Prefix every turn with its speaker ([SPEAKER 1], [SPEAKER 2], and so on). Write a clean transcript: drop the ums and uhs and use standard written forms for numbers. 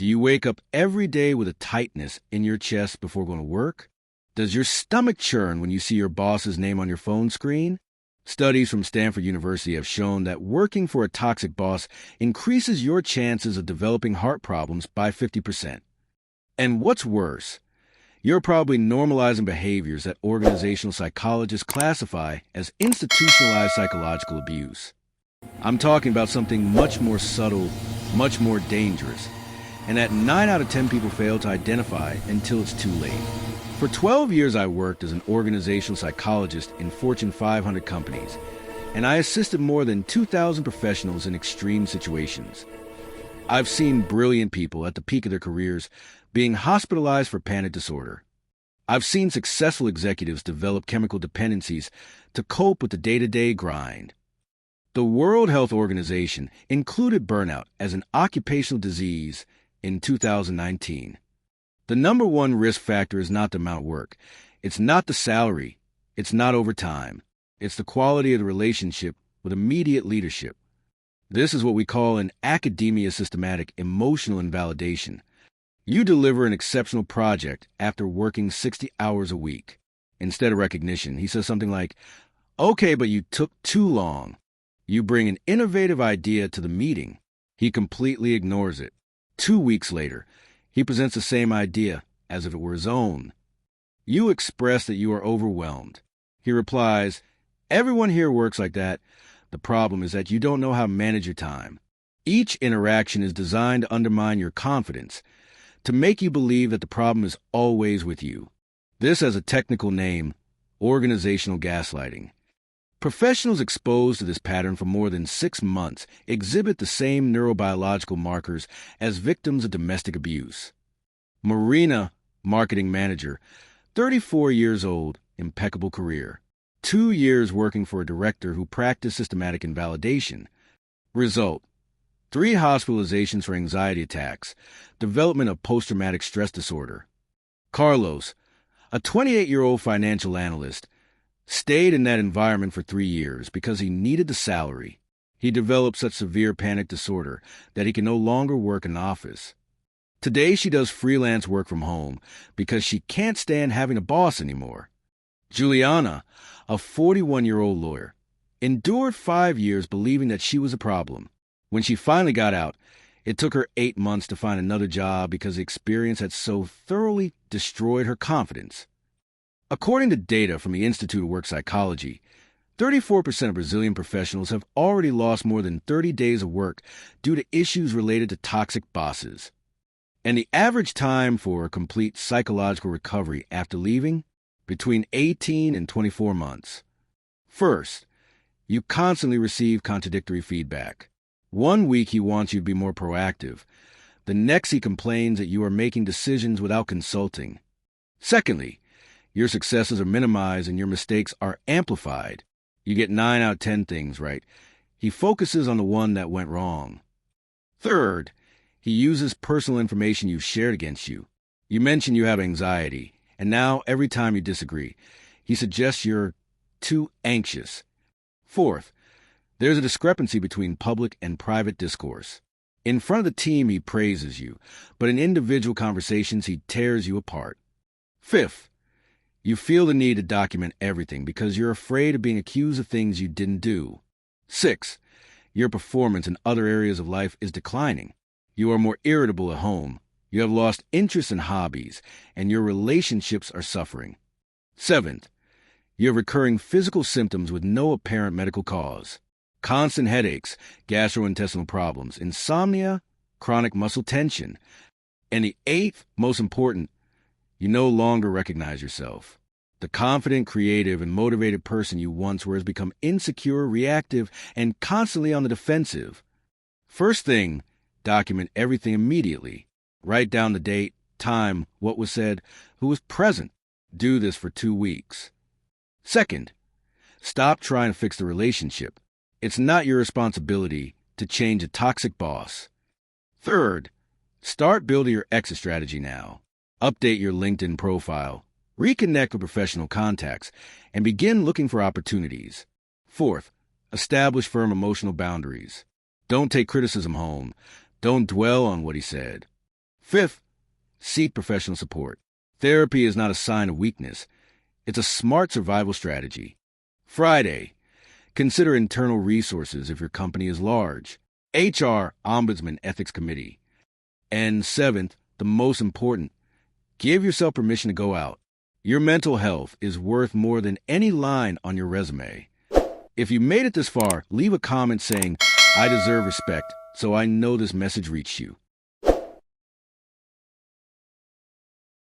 [SPEAKER 1] Do you wake up every day with a tightness in your chest before going to work? Does your stomach churn when you see your boss's name on your phone screen? Studies from Stanford University have shown that working for a toxic boss increases your chances of developing heart problems by 50%. And what's worse, you're probably normalizing behaviors that organizational psychologists classify as institutionalized psychological abuse. I'm talking about something much more subtle, much more dangerous, and that 9 out of 10 people fail to identify until it's too late. For 12 years, I worked as an organizational psychologist in Fortune 500 companies, and I assisted more than 2,000 professionals in extreme situations. I've seen brilliant people at the peak of their careers being hospitalized for panic disorder. I've seen successful executives develop chemical dependencies to cope with the day-to-day grind. The World Health Organization included burnout as an occupational disease in 2019. The number one risk factor is not the amount of work. It's not the salary. It's not overtime. It's the quality of the relationship with immediate leadership. This is what we call in academia systematic emotional invalidation. You deliver an exceptional project after working 60 hours a week. Instead of recognition, he says something like, "Okay, but you took too long." You bring an innovative idea to the meeting. He completely ignores it. 2 weeks later, he presents the same idea as if it were his own. You express that you are overwhelmed. He replies, "Everyone here works like that. The problem is that you don't know how to manage your time." Each interaction is designed to undermine your confidence, to make you believe that the problem is always with you. This has a technical name, organizational gaslighting. Professionals exposed to this pattern for more than 6 months exhibit the same neurobiological markers as victims of domestic abuse. Marina, marketing manager, 34 years old, impeccable career. 2 years working for a director who practiced systematic invalidation. Result: 3 hospitalizations for anxiety attacks, development of post-traumatic stress disorder. Carlos, a 28-year-old financial analyst, stayed in that environment for 3 years because he needed the salary. He developed such severe panic disorder that he can no longer work in the office. Today she does freelance work from home because she can't stand having a boss anymore. Juliana, a 41-year-old lawyer, endured 5 years believing that she was a problem. When she finally got out, it took her 8 months to find another job because the experience had so thoroughly destroyed her confidence. According to data from the Institute of Work Psychology, 34% of Brazilian professionals have already lost more than 30 days of work due to issues related to toxic bosses. And the average time for a complete psychological recovery after leaving? Between 18 and 24 months. First, you constantly receive contradictory feedback. 1 week he wants you to be more proactive. The next he complains that you are making decisions without consulting. Secondly, your successes are minimized and your mistakes are amplified. You get 9 out of 10 things right. He focuses on the one that went wrong. Third, he uses personal information you've shared against you. You mention you have anxiety, and now every time you disagree, he suggests you're too anxious. Fourth, there's a discrepancy between public and private discourse. In front of the team, he praises you, but in individual conversations, he tears you apart. Fifth, you feel the need to document everything because you're afraid of being accused of things you didn't do. Six, your performance in other areas of life is declining. You are more irritable at home. You have lost interest in hobbies, and your relationships are suffering. Seventh, you have recurring physical symptoms with no apparent medical cause. Constant headaches, gastrointestinal problems, insomnia, chronic muscle tension. And the eighth, most important, you no longer recognize yourself. The confident, creative, and motivated person you once were has become insecure, reactive, and constantly on the defensive. First thing, document everything immediately. Write down the date, time, what was said, who was present. Do this for 2 weeks. Second, stop trying to fix the relationship. It's not your responsibility to change a toxic boss. Third, start building your exit strategy now. Update your LinkedIn profile, reconnect with professional contacts, and begin looking for opportunities. Fourth, establish firm emotional boundaries. Don't take criticism home. Don't dwell on what he said. Fifth, seek professional support. Therapy is not a sign of weakness. It's a smart survival strategy. Friday, consider internal resources if your company is large. HR, Ombudsman, Ethics Committee. And seventh, the most important, give yourself permission to go out. Your mental health is worth more than any line on your resume. If you made it this far, leave a comment saying, "I deserve respect," so I know this message reached you.